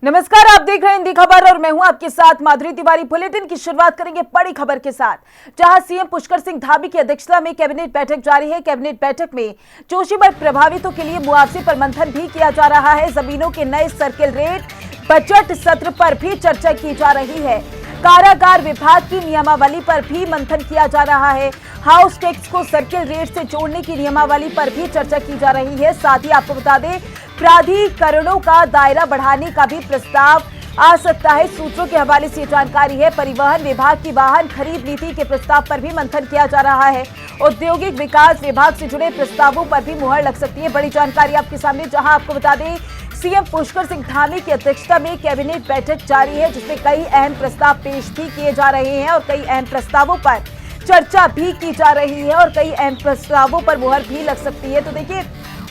नमस्कार, आप देख रहे हैं हिंदी खबर और मैं हूं आपके साथ माधुरी तिवारी। बुलेटिन की शुरुआत करेंगे बड़ी खबर के साथ, जहां सीएम पुष्कर सिंह धामी की अध्यक्षता में कैबिनेट बैठक जारी है। कैबिनेट बैठक में जोशीमठ प्रभावितों के लिए मुआवजे पर मंथन भी किया जा रहा है। जमीनों के नए सर्किल रेट, बजट सत्र पर भी चर्चा की जा रही है। कारागार विभाग की नियमावली पर भी मंथन किया जा रहा है। हाउस टैक्स को सर्किल रेट से जोड़ने की नियमावली पर भी चर्चा की जा रही है। साथ ही आपको बता दें, प्राधिकरणों का दायरा बढ़ाने का भी प्रस्ताव आ सकता है। सूत्रों के हवाले से जानकारी है। परिवहन विभाग की वाहन खरीद नीति के प्रस्ताव पर भी मंथन किया जा रहा है। औद्योगिक विकास विभाग से जुड़े प्रस्तावों पर भी मुहर लग सकती है। बड़ी जानकारी आपके सामने, जहां आपको बता दें, सीएम पुष्कर सिंह धामी की अध्यक्षता में कैबिनेट बैठक जारी है, जिसमें कई अहम प्रस्ताव पेश भी किए जा रहे हैं और कई अहम प्रस्तावों पर चर्चा भी की जा रही है और कई अहम प्रस्तावों पर मुहर भी लग सकती है। तो देखिए,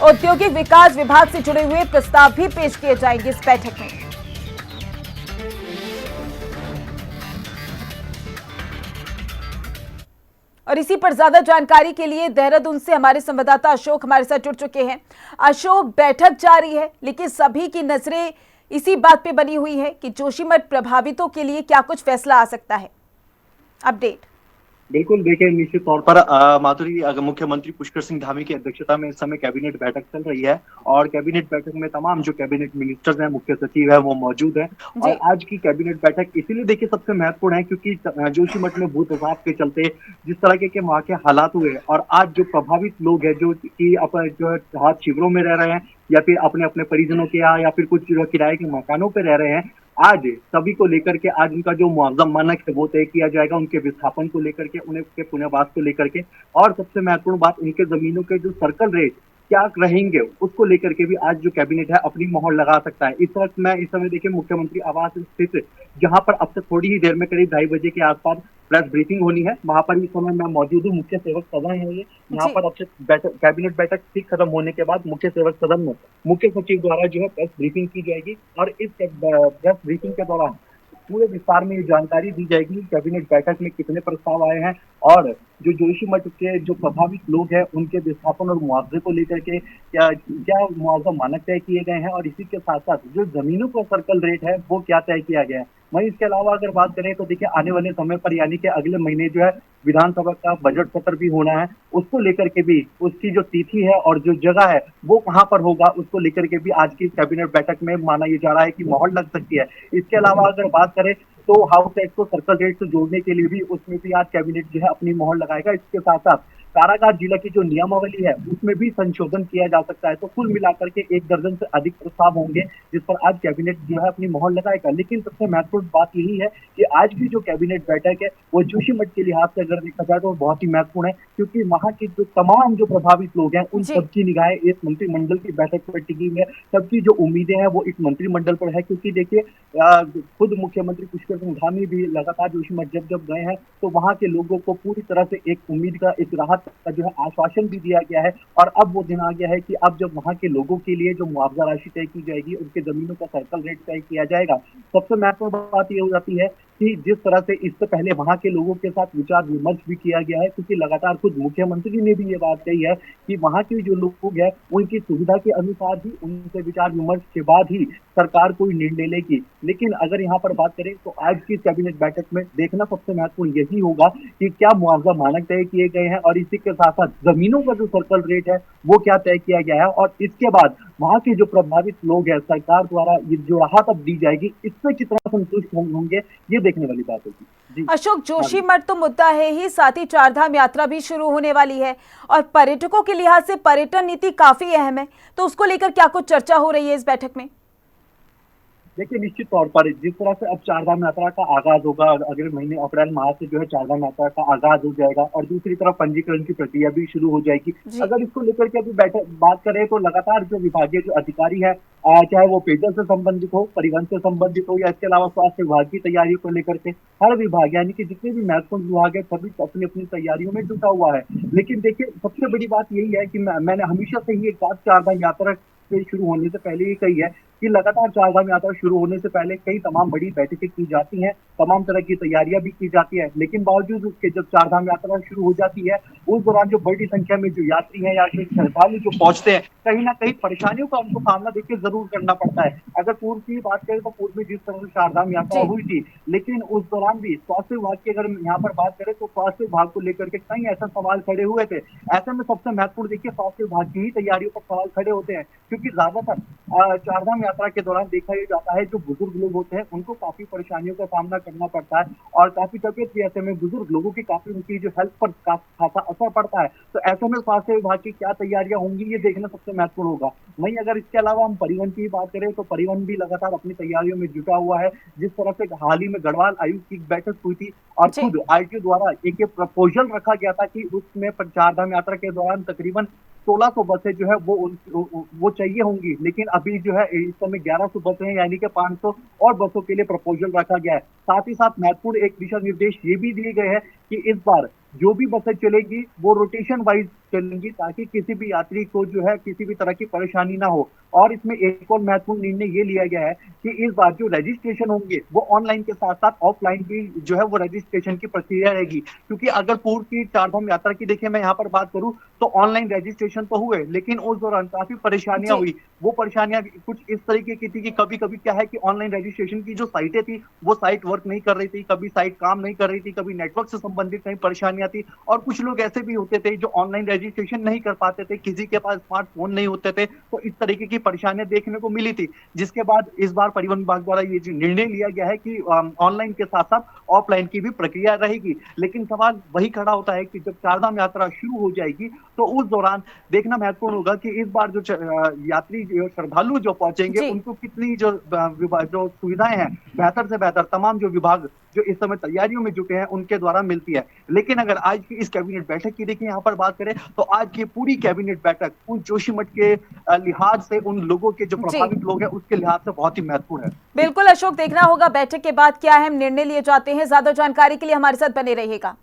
औद्योगिक विकास विभाग से जुड़े हुए प्रस्ताव भी पेश किए जाएंगे इस बैठक में। और इसी पर ज्यादा जानकारी के लिए देहरादून से हमारे संवाददाता अशोक हमारे साथ जुड़ चुके हैं। अशोक, बैठक जारी है, लेकिन सभी की नजरें इसी बात पे बनी हुई है कि जोशीमठ प्रभावितों के लिए क्या कुछ फैसला आ सकता है। अपडेट। बिल्कुल, देखिए निश्चित तौर पर माधुरी, अगर मुख्यमंत्री पुष्कर सिंह धामी की अध्यक्षता में इस समय कैबिनेट बैठक चल रही है और कैबिनेट बैठक में तमाम जो कैबिनेट मिनिस्टर्स हैं, मुख्य सचिव है, वो मौजूद है। और आज की कैबिनेट बैठक इसीलिए देखिए सबसे महत्वपूर्ण है क्योंकि जोशीमठ में भू प्रभाव के चलते जिस तरह के वहाँ के हालात हुए और आज जो प्रभावित लोग हैं जो कि अपने जो राहत शिविरों में रह रहे हैं या फिर अपने अपने परिजनों के यहाँ या फिर कुछ जो किराए के मकानों पे रह रहे हैं, आज सभी को लेकर के आज उनका जो मुआवजा मानक है वो तय किया जाएगा, उनके विस्थापन को लेकर के, उन्हें के पुनर्वास को लेकर के। और सबसे महत्वपूर्ण बात, उनके जमीनों के जो सर्कल रेट क्या रहेंगे उसको लेकर के भी आज जो कैबिनेट है अपनी मोहर लगा सकता है। इस वक्त मैं इस समय देखिए मुख्यमंत्री आवास स्थित, जहां पर अब से थोड़ी ही देर में करीब 2:30 बजे के आसपास प्रेस ब्रीफिंग होनी है, वहां पर इस समय मैं मौजूद हूँ। मुख्य सेवक सदन है ये, यहाँ पर अब से कैबिनेट बैठक ठीक खत्म होने के बाद मुख्य सेवक सदन में मुख्य सचिव द्वारा जो है प्रेस ब्रीफिंग की जाएगी और इस प्रेस ब्रीफिंग के दौरान पूरे विस्तार में ये जानकारी दी जाएगी कैबिनेट बैठक में कितने प्रस्ताव आए हैं और जो जोशीमठ के जो प्रभावित लोग हैं उनके विस्थापन और मुआवजे को लेकर के क्या क्या मुआवजा मानक तय किए गए हैं और इसी के साथ साथ जो जमीनों का सर्कल रेट है वो क्या तय किया गया है। वहीं इसके अलावा अगर बात करें तो देखिए आने वाले समय पर यानी कि अगले महीने जो है विधानसभा का बजट सत्र भी होना है, उसको लेकर के भी उसकी जो तिथि है और जो जगह है वो कहाँ पर होगा उसको लेकर के भी आज की कैबिनेट बैठक में माना ये जा रहा है कि मोहर लग सकती है। इसके अलावा अगर बात करें तो हाउस टैक्स को सर्कल रेट से जोड़ने के लिए भी उसमें भी आज कैबिनेट जो है अपनी मोहर लगाएगा। इसके साथ साथ कारागार जिला की जो नियमावली है उसमें भी संशोधन किया जा सकता है। तो कुल मिलाकर के 1 दर्जन से अधिक प्रस्ताव होंगे जिस पर आज कैबिनेट जो है अपनी मोहर लगाएगा। लेकिन सबसे महत्वपूर्ण बात यही है कि आज की जो कैबिनेट बैठक है वो जोशीमठ के लिहाज से अगर देखा जाए तो बहुत ही महत्वपूर्ण है क्योंकि वहाँ के जो तमाम जो प्रभावित लोग हैं उन सबकी निगाहें इस मंत्रिमंडल की बैठक पर टिकी हुई है। सबकी जो उम्मीदें हैं वो इस मंत्रिमंडल पर है क्योंकि देखिए खुद मुख्यमंत्री पुष्कर सिंह धामी भी लगातार जोशीमठ जब गए हैं तो वहाँ के लोगों को पूरी तरह से एक उम्मीद का, एक राहत का जो है आश्वासन भी दिया गया है। और अब वो दिन आ गया है कि अब जब वहां के लोगों के लिए जो मुआवजा राशि तय की जाएगी, उनके जमीनों का सर्कल रेट तय किया जाएगा। सबसे महत्वपूर्ण बात ये हो जाती है कि जिस तरह से इससे पहले वहां के लोगों के साथ विचार विमर्श भी किया गया है क्योंकि लगातार खुद मुख्यमंत्री ने भी ये बात कही है कि वहां के जो लोग हैं उनकी सुविधा के अनुसार ही उनसे विचार विमर्श के बाद ही सरकार कोई निर्णय लेगी। लेकिन अगर यहाँ पर बात करें तो आज की कैबिनेट बैठक में देखना सबसे महत्वपूर्ण यही होगा कि क्या मुआवजा मानक तय किए गए हैं और इसी के साथ साथ जमीनों का जो सर्कल रेट है वो क्या तय किया गया है और इसके बाद वहां के जो प्रभावित लोग हैं सरकार द्वारा ये जो राहत अब दी जाएगी इससे कितना संतुष्ट होंगे ये देखने वाली बात होगी। अशोक, जोशीमठ तो मुद्दा है ही, साथ ही चारधाम यात्रा भी शुरू होने वाली है और पर्यटकों के लिहाज से पर्यटन नीति काफी अहम है, तो उसको लेकर क्या कुछ चर्चा हो रही है इस बैठक में? देखिए निश्चित तौर पर जिस तरह से अब चारधाम यात्रा का आगाज होगा, अगले महीने अप्रैल माह से जो है चारधाम यात्रा का आगाज हो जाएगा और दूसरी तरफ पंजीकरण की प्रक्रिया भी शुरू हो जाएगी। अगर इसको लेकर के अभी बात करें तो लगातार जो विभागीय जो अधिकारी है, चाहे वो पेयजल से संबंधित हो, परिवहन से संबंधित हो या इसके अलावा स्वास्थ्य विभाग की तैयारियों को लेकर के हर विभाग यानी कि जितने भी महत्वपूर्ण विभाग है सभी अपनी अपनी तैयारियों में जुटा हुआ है। लेकिन देखिए सबसे बड़ी बात यही है कि मैंने हमेशा से ही एक बात चारधाम यात्रा शुरू होने से पहले ही कही है कि लगातार चारधाम यात्रा शुरू होने से पहले कई तमाम बड़ी बैठकें की जाती हैं, तमाम तरह की तैयारियां भी की जाती है, लेकिन बावजूद उसके जब चारधाम यात्रा शुरू हो जाती है, उस दौरान जो बड़ी संख्या में जो यात्री हैं या फिर श्रद्धालु जो पहुंचते हैं, कहीं ना कहीं परेशानियों का उनको सामना देखिए जरूर करना पड़ता है। अगर पूर्व की बात करें तो पूर्व में जिस तरह से चारधाम यात्रा हुई थी, लेकिन उस दौरान भी स्वास्थ्य विभाग की अगर यहाँ पर बात करें तो स्वास्थ्य विभाग को लेकर के कई ऐसे सवाल खड़े हुए थे। ऐसे में सबसे महत्वपूर्ण देखिए स्वास्थ्य विभाग की ही तैयारियों पर सवाल खड़े होते हैं, क्योंकि ज्यादातर चारधाम यात्रा के दौरान देखा ही जाता है जो बुजुर्ग लोग होते हैं उनको काफी परेशानियों का सामना करना पड़ता है और काफी तबियत भी ऐसे में बुजुर्ग लोगों की काफी उनकी जो हेल्थ पर खासा असर पड़ता है। तो ऐसे में स्वास्थ्य विभाग की क्या तैयारियां होंगी ये देखना सबसे महत्वपूर्ण होगा। वहीं अगर इसके अलावा हम परिवहन की बात करें तो परिवहन भी लगातार अपनी तैयारियों में जुटा हुआ है। जिस तरह से हाल ही में गढ़वाल आयुक्त की बैठक हुई थी और खुद आरटीओ द्वारा एक प्रपोजल रखा गया था कि उसमें चारधाम यात्रा के दौरान तकरीबन 1600 बसें जो है वो चाहिए होंगी, लेकिन अभी जो है इस समय 1100 बसें हैं, यानी कि 500 और बसों के लिए प्रपोजल रखा गया है। साथ ही साथ महत्वपूर्ण एक दिशा निर्देश ये भी दिए गए हैं कि इस बार जो भी बसें चलेगी वो रोटेशन वाइज चलेंगी, ताकि किसी भी यात्री को जो है किसी भी तरह की परेशानी ना हो। और इसमें एक और महत्वपूर्ण निर्णय ये लिया गया है कि इस बार जो रजिस्ट्रेशन होंगे वो ऑनलाइन के साथ साथ ऑफलाइन भी जो है वो रजिस्ट्रेशन की प्रक्रिया रहेगी, क्योंकि अगर पूर्व की चारधाम यात्रा की देखिए मैं यहाँ पर बात करूं तो ऑनलाइन रजिस्ट्रेशन तो हुए, लेकिन उस दौरान काफी परेशानियां हुई। वो परेशानियां कुछ इस तरीके की थी कि कभी कभी क्या है कि ऑनलाइन रजिस्ट्रेशन की जो साइटें थी वो साइट वर्क नहीं कर रही थी, कभी साइट काम नहीं कर रही थी, कभी नेटवर्क से संबंधित कई परेशानियां थी, और कुछ लोग ऐसे भी होते थे जो ऑनलाइन रजिस्ट्रेशन नहीं कर पाते थे, किसी के पास स्मार्टफोन नहीं होते थे, तो इस तरीके की परेशानियां देखने को मिली थी। जिसके बाद इस बार परिवहन विभाग द्वारा ये जो निर्णय लिया गया है कि ऑनलाइन के साथ साथ ऑफलाइन की भी प्रक्रिया रहेगी। लेकिन सवाल वही खड़ा होता है कि जब चारधाम यात्रा शुरू हो जाएगी तो उस दौरान देखना महत्वपूर्ण होगा कि इस बार जो यात्री श्रद्धालु जो पहुंचेंगे उनको कितनी जो सुविधाएं हैं बेहतर से बेहतर तमाम जो विभाग जो इस समय तैयारियों में जुटे हैं उनके द्वारा मिलती है। लेकिन अगर आज की इस कैबिनेट बैठक की देखिए यहाँ पर बात करें तो आज की पूरी कैबिनेट बैठक उन जोशीमठ के लिहाज से, उन लोगों के जो प्रभावित लोग हैं उसके लिहाज से बहुत ही महत्वपूर्ण है। बिल्कुल अशोक, देखना होगा बैठक के बाद क्या अहम निर्णय लिए जाते हैं। ज्यादा जानकारी के लिए हमारे साथ बने रहिएगा।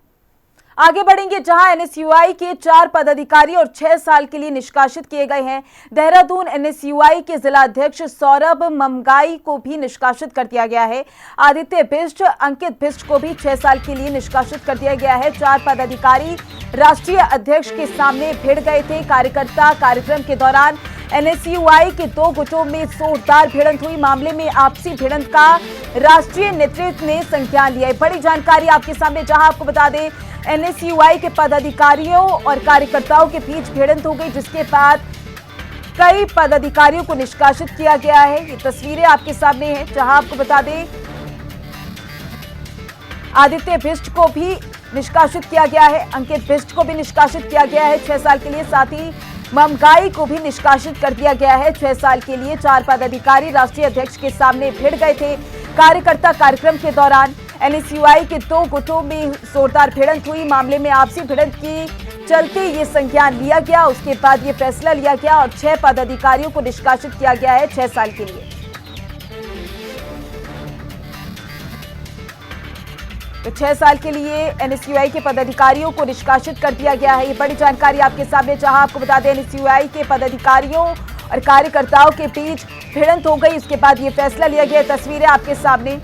आगे बढ़ेंगे, जहां एनएसयूआई के 4 पदाधिकारी और 6 साल के लिए निष्कासित किए गए हैं। देहरादून एनएसयूआई के जिला अध्यक्ष सौरभ ममगाई को भी निष्कासित कर दिया गया है। आदित्य बिष्ट, अंकित बिष्ट को भी 6 साल के लिए निष्कासित कर दिया गया है। 4 पदाधिकारी राष्ट्रीय अध्यक्ष के सामने भिड़ गए थे। कार्यकर्ता कार्यक्रम के दौरान एनएसयूआई के 2 गुटों में जोरदार भिड़ंत हुई। मामले में आपसी भिड़ंत का राष्ट्रीय नेतृत्व ने संज्ञान लिया है। बड़ी जानकारी आपके सामने, जहां आपको बता दें एनएसयूआई के पदाधिकारियों और कार्यकर्ताओं के बीच भिड़ंत हो गई, जिसके बाद कई पदाधिकारियों को निष्कासित किया गया है। ये तस्वीरें आपके सामने हैं, जहां आपको बता दें आदित्य बिष्ट को भी निष्कासित किया गया है, अंकित बिष्ट को भी निष्कासित किया गया है 6 साल के लिए। साथ ही ममगाई को भी निष्कासित कर दिया गया है 6 साल के लिए। 4 पदाधिकारी राष्ट्रीय अध्यक्ष के सामने भिड़ गए थे। कार्यकर्ता कार्यक्रम के दौरान एनएसयूआई के 2 गुटों में जोरदार भिड़ंत हुई। मामले में आपसी भिड़ंत की चलते ये संज्ञान लिया गया, उसके बाद ये फैसला लिया गया और 6 पदाधिकारियों को निष्कासित किया गया है 6 साल के लिए। तो 6 साल के लिए एनएसयूआई के पदाधिकारियों को निष्कासित कर दिया गया है। ये बड़ी जानकारी आपके सामने, जहां आपको बता दें एनएसयूआई के पदाधिकारियों और कार्यकर्ताओं के बीच भिड़ंत हो गई, उसके बाद ये फैसला लिया गया। तस्वीरें आपके सामने।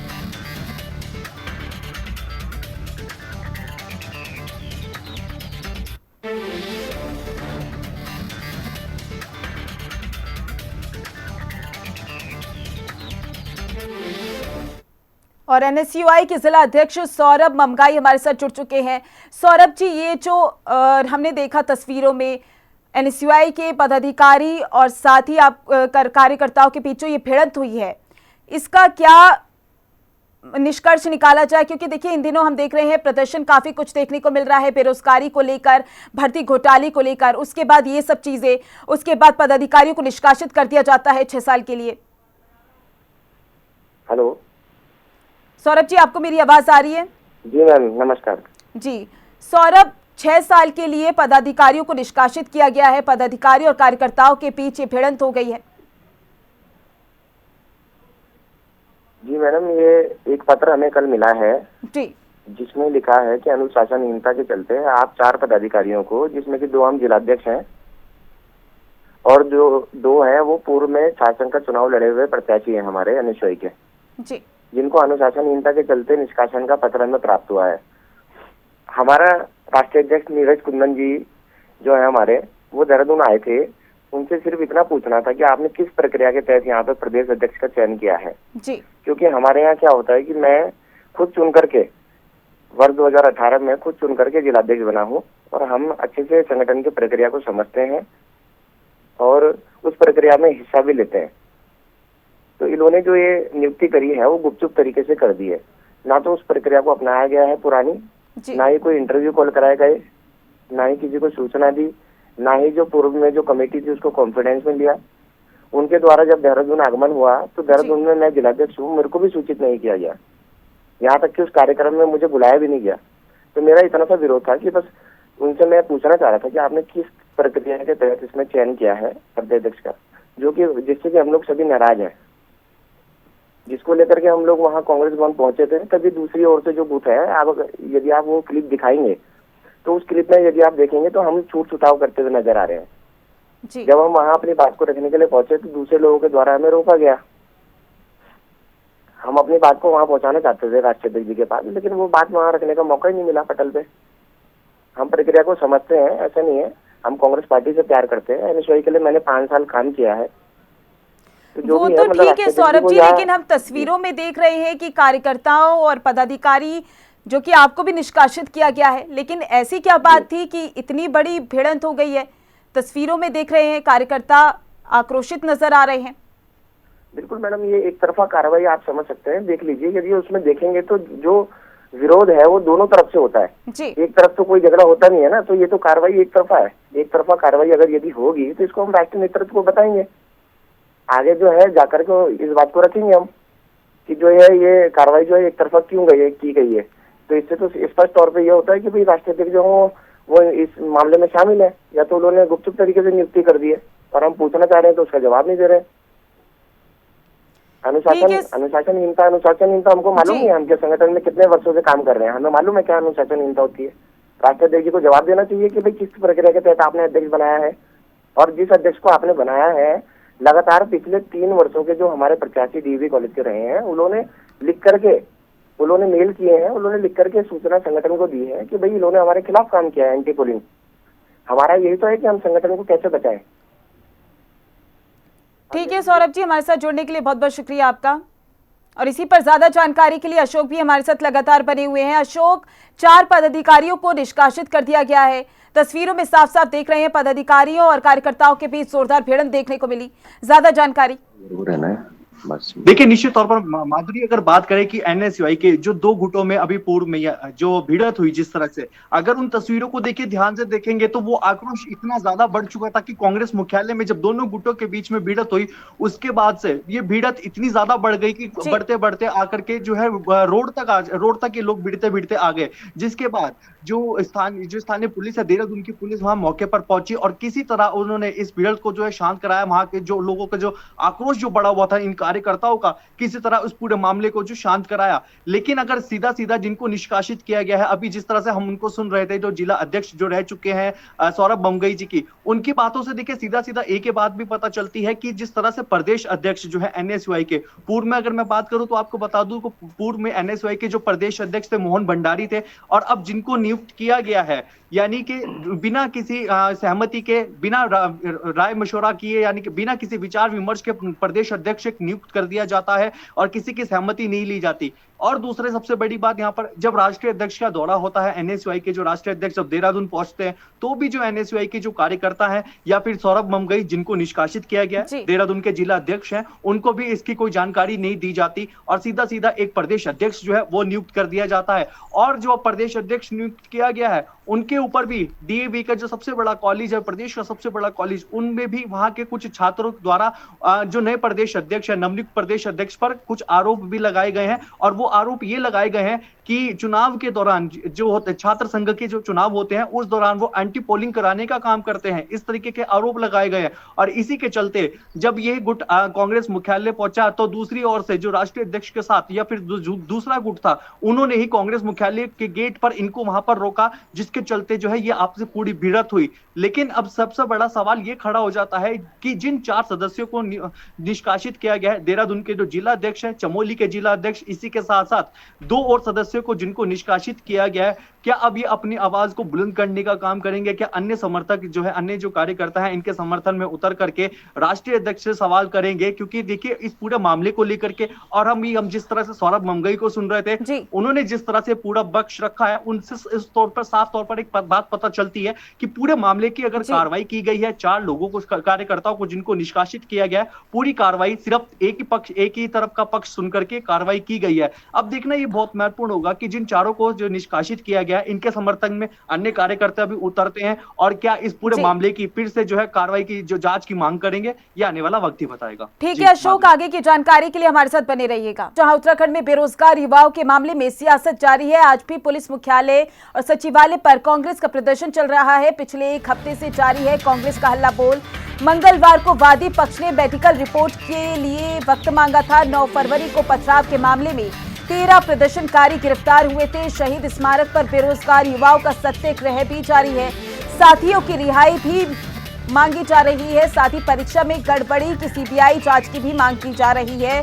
और एनएसयूआई के जिला अध्यक्ष सौरभ ममगाई हमारे साथ जुड़ चुके हैं। सौरभ जी, ये जो हमने देखा तस्वीरों में एनएसयूआई के पदाधिकारी और साथ ही आप कार्यकर्ताओं के बीच ये भिड़ंत हुई है, इसका क्या निष्कर्ष निकाला जाए? क्योंकि देखिए इन दिनों हम देख रहे हैं प्रदर्शन काफी कुछ देखने को मिल रहा है, बेरोजगारी को लेकर, भर्ती घोटाले को लेकर, उसके बाद ये सब चीजें, उसके बाद पदाधिकारियों को निष्कासित कर दिया जाता है 6 साल के लिए। हेलो सौरभ जी, आपको मेरी आवाज आ रही है? जी मैम, नमस्कार जी। सौरभ, 6 साल के लिए पदाधिकारियों को निष्कासित किया गया है, पदाधिकारी और कार्यकर्ताओं के बीच ये भिड़ंत हो गई है। जी मैडम, ये एक पत्र हमें कल मिला है जी, जिसमें लिखा है कि अनुशासनहीनता के चलते आप 4 पदाधिकारियों को, जिसमें कि 2 हम जिलाध्यक्ष हैं और जो 2 हैं वो पूर्व में शासन का चुनाव लड़े हुए प्रत्याशी हैं हमारे अनुसूई के, जी जिनको अनुशासनहीनता के चलते निष्कासन का पत्र हमें प्राप्त हुआ है। हमारा राष्ट्रीय अध्यक्ष नीरज कुंदन जी जो है हमारे, वो देहरादून आए थे। उनसे सिर्फ इतना पूछना था कि आपने किस प्रक्रिया के तहत यहाँ पे प्रदेश अध्यक्ष का चयन किया है, जी क्योंकि हमारे यहाँ क्या होता है कि मैं खुद चुन करके वर्ष 2018 में खुद चुन करके जिलाध्यक्ष बना हूँ और हम अच्छे से संगठन की प्रक्रिया को समझते हैं और उस प्रक्रिया में हिस्सा भी लेते हैं। तो इन्होंने जो ये नियुक्ति करी है वो गुपचुप तरीके से कर दी है, ना तो उस प्रक्रिया को अपनाया गया है पुरानी, जी ना ही कोई इंटरव्यू कॉल कराए गए, ना ही किसी को सूचना दी, ना ही जो पूर्व में जो कमेटी थी उसको कॉन्फिडेंस में लिया। उनके द्वारा जब देहरादून आगमन हुआ तो देहरादून में मैं जिलाध्यक्ष हूँ, मेरे को भी सूचित नहीं किया गया, यहाँ तक कि उस कार्यक्रम में मुझे बुलाया भी नहीं गया। तो मेरा इतना सा विरोध था कि बस उनसे मैं पूछना चाह रहा था कि आपने किस प्रक्रिया के तहत इसमें चयन किया है अध्यक्ष का, जो कि जिससे कि हम लोग सभी नाराज हैं, जिसको लेकर के हम लोग वहाँ कांग्रेस भवन पहुंचे थे। तभी दूसरी ओर से जो बूथ है, आप यदि आप वो क्लिप दिखाएंगे तो उस क्लिप में यदि आप देखेंगे तो हम छूट छुटाव करते हुए नजर आ रहे हैं। जी जब हम वहाँ अपनी बात को रखने के लिए पहुंचे तो दूसरे लोगों के द्वारा हमें रोका गया। हम अपनी बात को वहाँ पहुंचाना चाहते थे राष्ट्रीय अध्यक्ष जी के पास, लेकिन वो बात वहाँ रखने का मौका ही नहीं मिला पटल पे। हम प्रक्रिया को समझते हैं, ऐसा नहीं है, हम कांग्रेस पार्टी से प्यार करते हैं। एनएसयूआई के लिए मैंने 5 साल काम किया है। तो वो भी तो मतलब ठीक है सौरभ जी, लेकिन हम तस्वीरों में देख रहे हैं कि कार्यकर्ताओं और पदाधिकारी जो कि आपको भी निष्कासित किया गया है, लेकिन ऐसी क्या बात थी कि इतनी बड़ी भिड़ंत हो गई है? तस्वीरों में देख रहे हैं कार्यकर्ता आक्रोशित नजर आ रहे हैं। बिल्कुल मैडम, ये एक तरफा कार्रवाई आप समझ सकते हैं। देख लीजिए, यदि उसमें देखेंगे तो जो विरोध है वो दोनों तरफ से होता है जी। एक तरफ तो कोई झगड़ा होता नहीं है ना, तो ये तो कार्रवाई एक तरफा है। एक तरफा कार्रवाई अगर यदि होगी तो इसको हम राष्ट्रीय नेतृत्व को बताएंगे, आगे जो है जाकर के इस बात को रखेंगे हम कि जो है ये कार्रवाई जो है एक तरफा क्यों की गई है। तो इससे तो स्पष्ट तौर पे ये होता है कि भाई राष्ट्रीय अध्यक्ष जो हो वो इस मामले में शामिल है, या तो उन्होंने गुपचुप तरीके से नियुक्ति कर दी है और हम पूछना चाह रहे हैं तो उसका जवाब नहीं दे रहे। अनुशासनहीनता हमको मालूम नहीं है। हम के संगठन में कितने वर्षों से काम कर रहे हैं, हमें मालूम है क्या अनुशासनहीनता होती है। राष्ट्रीय अध्यक्ष जी को जवाब देना चाहिए कि भाई किस प्रक्रिया के तहत आपने अध्यक्ष बनाया है, और जिस अध्यक्ष को आपने बनाया है लगातार पिछले 3 वर्षों के जो हमारे प्रत्याशी डीएवी कॉलेज के रहे हैं, उन्होंने मेल किए हैं, उन्होंने लिख करके सूचना संगठन को दी है कि भाई इन्होंने हमारे खिलाफ काम किया है, एंटी पोलिंग। हमारा यही तो है कि हम संगठन को कैसे बचाएं। ठीक है सौरभ जी, हमारे साथ जुड़ने के लिए बहुत बहुत शुक्रिया आपका। और इसी पर ज्यादा जानकारी के लिए अशोक भी हमारे साथ लगातार बने हुए हैं। अशोक, 4 पदाधिकारियों को निष्कासित कर दिया गया है। तस्वीरों में साफ साफ देख रहे हैं पदाधिकारियों और कार्यकर्ताओं के बीच जोरदार भिड़ंत देखने को मिली। ज्यादा जानकारी देखिए, निश्चित तौर पर माधुरी, अगर बात करें कि एनएसयूआई के जो 2 गुटों में अभी पूर्व में जो भिड़ंत हुई जिस तरह से, अगर उन तस्वीरों को देखिए, ध्यान से देखेंगे तो वो आक्रोश इतना ज्यादा बढ़ चुका था कि कांग्रेस मुख्यालय में जब दोनों गुटों के बीच में भिड़ंत हुई, उसके बाद से ये भिड़ंत इतनी ज्यादा बढ़ गई कि बढ़ते बढ़ते आकर के जो है रोड तक ये लोग भिड़ते भिड़ते आ गए। जिसके बाद जो स्थानीय पुलिस है, देहरादून की पुलिस वहां मौके पर पहुंची और किसी तरह उन्होंने इस भिड़ंत को जो है शांत कराया। वहां के जो लोगों का जो आक्रोश जो बढ़ा हुआ था इन कार्यकर्ताओं का, किसी तरह उस पूरे मामले को जो शांत कराया। लेकिन अगर सीधा सीधा जिनको निष्कासित किया गया है, अभी जिस तरह से हम उनको सुन रहे थे, जो जिला अध्यक्ष जो रह चुके हैं सौरभ बमगई जी की, उनकी बातों से देखिए सीधा सीधा एक ही बात भी पता चलती है कि जिस तरह से प्रदेश अध्यक्ष जो है एनएसयूआई के, पूर्व में अगर मैं बात करूं तो आपको बता दूं कि पूर्व में एनएसयूआई के जो प्रदेश अध्यक्ष थे मोहन भंडारी थे, और अब जिनको नियुक्त किया गया है, यानी कि बिना किसी सहमति के, बिना राय मशवरा किए, यानी कि बिना किसी विचार विमर्श के प्रदेश अध्यक्ष नियुक्त कर दिया जाता है और किसी की सहमति नहीं ली जाती। और दूसरे सबसे बड़ी बात यहाँ पर, जब राष्ट्रीय अध्यक्ष का दौरा होता है, एनएसयूआई के जो राष्ट्रीय अध्यक्ष जब देहरादून पहुंचते हैं, तो भी जो एनएसयूआई के जो कार्यकर्ता हैं या फिर सौरभ बमगई जिनको निष्कासित किया गया है, देहरादून के जिला अध्यक्ष हैं, उनको भी इसकी कोई जानकारी नहीं दी जाती और सीधा सीधा एक प्रदेश अध्यक्ष जो है वो नियुक्त कर दिया जाता है। और जो प्रदेश अध्यक्ष नियुक्त किया गया है उनके ऊपर भी डीएवी का जो सबसे बड़ा कॉलेज है, प्रदेश का सबसे बड़ा कॉलेज, उनमें भी वहां के कुछ छात्रों द्वारा जो नए प्रदेश अध्यक्ष है, नवनियुक्त प्रदेश अध्यक्ष पर कुछ आरोप भी लगाए गए हैं। और वो आरोप ये लगाए गए हैं कि चुनाव के दौरान जो होते छात्र संघ के जो चुनाव होते हैं उस दौरान वो एंटी पोलिंग कराने का काम करते हैं, इस तरीके के आरोप लगाए गए हैं। और इसी के चलते जब ये गुट कांग्रेस मुख्यालय पहुंचा तो दूसरी ओर से जो राष्ट्रीय अध्यक्ष के साथ या फिर दूसरा गुट था, उन्होंने ही कांग्रेस मुख्यालय के गेट पर इनको वहां पर रोका, जिसके चलते चलते जो है ये आपसे पूरी भिड़त हुई। लेकिन अब सबसे बड़ा सवाल ये खड़ा हो जाता है कि जिन 4 सदस्यों को निष्कासित किया गया है, देहरादून के जो जिला अध्यक्ष है, चमोली के जिला अध्यक्ष, इसी के साथ साथ 2 और सदस्यों को जिनको निष्कासित किया गया है, क्या अब ये अपनी आवाज को बुलंद करने का काम करेंगे? क्या अन्य समर्थक जो है, अन्य जो कार्यकर्ता है, इनके समर्थन में उतर करके राष्ट्रीय अध्यक्ष से सवाल करेंगे? क्योंकि देखिए इस पूरे मामले को लेकर के, और हम जिस तरह से सौरभ ममगई को सुन रहे थे, उन्होंने जिस तरह से पूरा पक्ष रखा है, उनसे इस तौर पर साफ तौर पर एक बात पता चलती है कि पूरे मामले की अगर कार्रवाई की गई है, 4 लोगों को, कार्यकर्ताओं को जिनको निष्कासित किया गया है, पूरी कार्रवाई सिर्फ एक ही तरफ का पक्ष सुनकर के कार्रवाई की गई है। अब देखना ये बहुत महत्वपूर्ण होगा कि जिन 4 को जो निष्कासित किया गया है, इनके समर्थन में अन्य कार्यकर्ता भी उतरते हैं, और क्या इस पूरे मामले की फिर से जो है कार्रवाई की जो जांच की मांग करेंगे, ये आने वाला वक्त ही बताएगा। ठीक है अशोक, आगे की जानकारी के लिए हमारे साथ बने रहिएगा। जहां उत्तराखंड में बेरोजगार युवाओं के मामले में सियासत जारी है, आज भी पुलिस मुख्यालय और सचिवालय पर कांग्रेस का प्रदर्शन चल रहा है। पिछले 1 हफ्ते से जारी है कांग्रेस का हल्ला बोल। मंगलवार को वादी पक्ष ने मेडिकल रिपोर्ट के लिए वक्त मांगा था। 9 फरवरी को पथराव के मामले में 13 प्रदर्शनकारी गिरफ्तार हुए थे। शहीद स्मारक पर बेरोजगार युवाओं का सत्याग्रह भी जारी है। साथियों की रिहाई भी मांगी जा रही है। साथ ही परीक्षा में गड़बड़ी की सीबीआई जांच की भी मांग की जा रही है।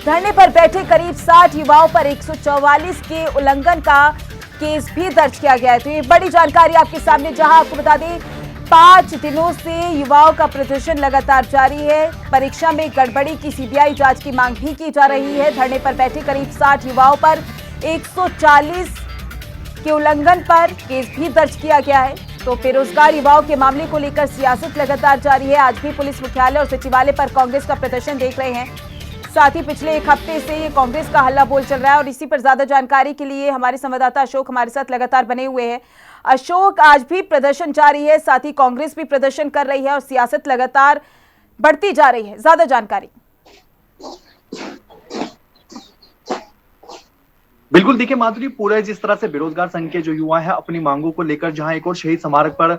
धरने पर बैठे करीब 60 युवाओं पर 144 के उल्लंघन का केस भी दर्ज किया गया है। तो ये बड़ी जानकारी आपके सामने, जहां आपको बता दें 5 दिनों से युवाओं का प्रदर्शन लगातार जारी है। परीक्षा में गड़बड़ी की सीबीआई जांच की मांग भी की जा रही है। धरने पर बैठे करीब 60 युवाओं पर 140 के उल्लंघन पर केस भी दर्ज किया गया है। तो बेरोजगार युवाओं के मामले को लेकर सियासत लगातार जारी है। आज भी पुलिस मुख्यालय और सचिवालय पर कांग्रेस का प्रदर्शन देख रहे हैं। साथ ही पिछले 1 हफ्ते से ये कांग्रेस का हल्ला बोल चल रहा है, और इसी पर ज्यादा जानकारी के लिए हमारे संवाददाता अशोक हमारे साथ लगातार बने हुए हैं। अशोक, आज भी प्रदर्शन जारी है, साथ ही कांग्रेस भी प्रदर्शन कर रही है और सियासत लगातार बढ़ती जा रही है, ज्यादा जानकारी। बिल्कुल, देखिए माधुरी, पूरे जिस तरह से बेरोजगार संघ के जो युवा है अपनी मांगों को लेकर जहां एक और शहीद स्मारक पर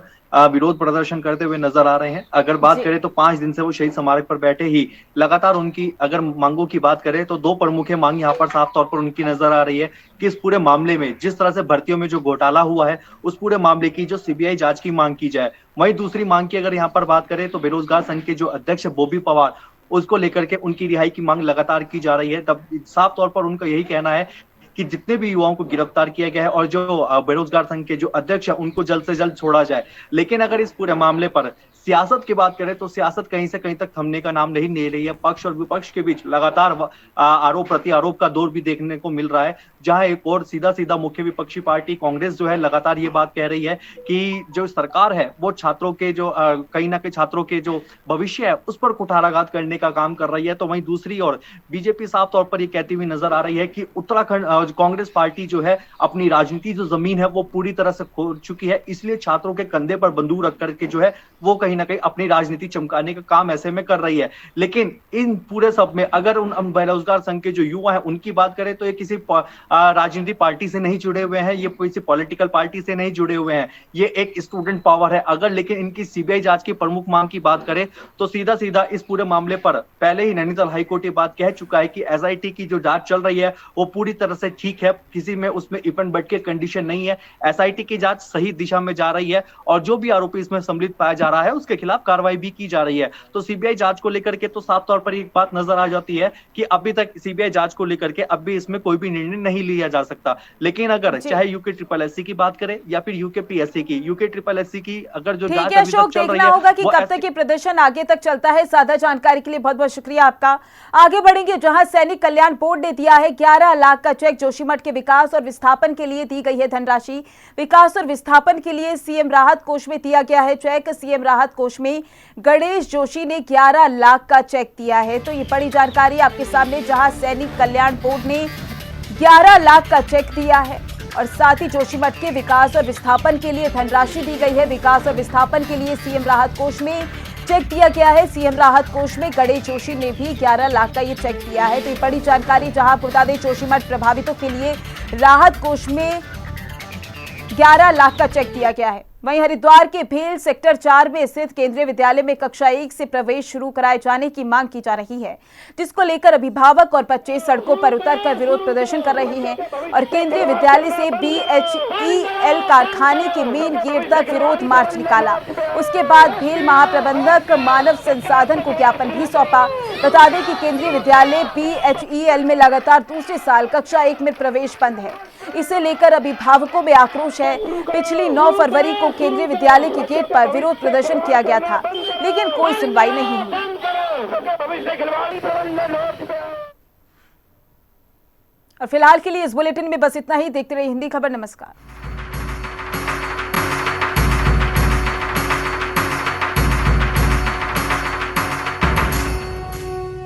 विरोध प्रदर्शन करते हुए नजर आ रहे हैं। अगर बात करें तो 5 दिन से वो शहीद स्मारक पर बैठे ही लगातार उनकी अगर मांगों की बात करें तो 2 प्रमुख मांग यहाँ पर साफ तौर पर उनकी नजर आ रही है कि इस पूरे मामले में जिस तरह से भर्तियों में जो घोटाला हुआ है, उस पूरे मामले की जो सीबीआई जांच की मांग की जाए। वहीं दूसरी मांग की अगर यहाँ पर बात करें तो बेरोजगार संघ के जो अध्यक्ष बॉबी पवार, उसको लेकर के उनकी रिहाई की मांग लगातार की जा रही है। तब साफ तौर पर उनका यही कहना है कि जितने भी युवाओं को गिरफ्तार किया गया है और जो बेरोजगार संघ के जो अध्यक्ष है उनको जल्द से जल्द छोड़ा जाए। लेकिन अगर इस पूरे मामले पर सियासत की बात करें तो सियासत कहीं से कहीं तक थमने का नाम नहीं ले रही है। पक्ष और विपक्ष के बीच लगातार आरोप प्रत्यारोप का दौर भी देखने को मिल रहा है, जहां एक और सीधा मुख्य विपक्षी पार्टी कांग्रेस जो है लगातार ये बात कह रही है कि जो सरकार है वो छात्रों के जो कहीं ना कहीं छात्रों के जो भविष्य है उस पर कुठाराघात करने का काम कर रही है। तो वहीं दूसरी ओर बीजेपी साफ तौर पर ये कहती हुई नजर आ रही है कि उत्तराखंड कांग्रेस पार्टी जो है अपनी राजनीति जो जमीन है वो पूरी तरह से खो चुकी है, इसलिए छात्रों के कंधे पर बंदूक रख करके जो है वो कहीं ना कहीं अपनी राजनीति चमकाने का काम ऐसे में कर रही है। लेकिन इन पूरे सब में अगर उन बेरोजगार संघ के जो युवा है उनकी बात करें तो ये किसी राजनीतिक पार्टी से नहीं जुड़े हुए हैं, ये किसी पॉलिटिकल पार्टी से नहीं जुड़े हुए हैं, ये एक स्टूडेंट पावर है। अगर लेकिन इनकी सीबीआई जांच की प्रमुख मांग की बात करें तो सीधा इस पूरे मामले पर पहले ही नैनीताल हाईकोर्ट ये बात कह चुका है कि एसआईटी की जो जांच चल रही है वो पूरी तरह से ठीक है, किसी में उसमें इवन बट के कंडीशन नहीं है। एसआईटी की जांच सही दिशा में जा रही है और जो भी आरोपी इसमें सम्मिलित पाया जा रहा है उसके खिलाफ कार्रवाई भी की जा रही है। तो सीबीआई जांच को लेकर के तो साफ तौर पर एक बात नजर आ जाती है कि अभी तक सीबीआई जांच को लेकर के अब भी इसमें कोई भी निर्णय नहीं लिया जा सकता। लेकिन अगर चाहे यूके ट्रिपल एससी की बात करें या फिर यूके पीएससी की, यूके ट्रिपल एससी की अगर जो जांच अभी तक चल रही है होगा कि कब तक ये प्रदर्शन आगे तक चलता है। ज्यादा जानकारी के लिए बहुत बहुत शुक्रिया आपका। आगे बढ़ेंगे, जहां सैनिक कल्याण बोर्ड ने दिया है 11 लाख का चेक। जोशीमठ के विकास और विस्थापन के लिए दी गई है धनराशि। विकास और विस्थापन के लिए सीएम राहत कोष में दिया गया है चेक। सीएम राहत कोष में गणेश जोशी ने 11 लाख का चेक दिया है। तो ये बड़ी जानकारी आपके सामने, जहां सैनिक कल्याण बोर्ड ने 11 लाख का चेक दिया है और साथ ही जोशीमठ के विकास और विस्थापन के लिए धनराशि दी गई है। विकास और विस्थापन के लिए सीएम राहत कोष में चेक दिया गया है। सीएम राहत कोष में गणेश जोशी ने भी 11 लाख का ये चेक दिया है। तो ये बड़ी जानकारी, जहां बता दें जोशीमठ प्रभावितों के लिए राहत कोष में 11 लाख का चेक दिया गया है। वहीं हरिद्वार के भेल सेक्टर 4 में स्थित केंद्रीय विद्यालय में कक्षा 1 से प्रवेश शुरू कराए जाने की मांग की जा रही है, जिसको लेकर अभिभावक और बच्चे सड़कों पर उतरकर विरोध प्रदर्शन कर रहे हैं और केंद्रीय विद्यालय से BHEL कारखाने के मेन गेट तक विरोध मार्च निकाला। उसके बाद भेल महाप्रबंधक मानव संसाधन को ज्ञापन भी सौंपा। बता दें कि केंद्रीय विद्यालय BHEL में लगातार दूसरे साल कक्षा 1 में प्रवेश बंद है। इसे लेकर अभिभावकों में आक्रोश है। पिछली 9 फरवरी को केंद्रीय विद्यालय के गेट पर विरोध प्रदर्शन किया गया था, लेकिन कोई सुनवाई नहीं हुई। और फिलहाल के लिए इस बुलेटिन में बस इतना ही। देखते रहिए हिंदी खबर। नमस्कार।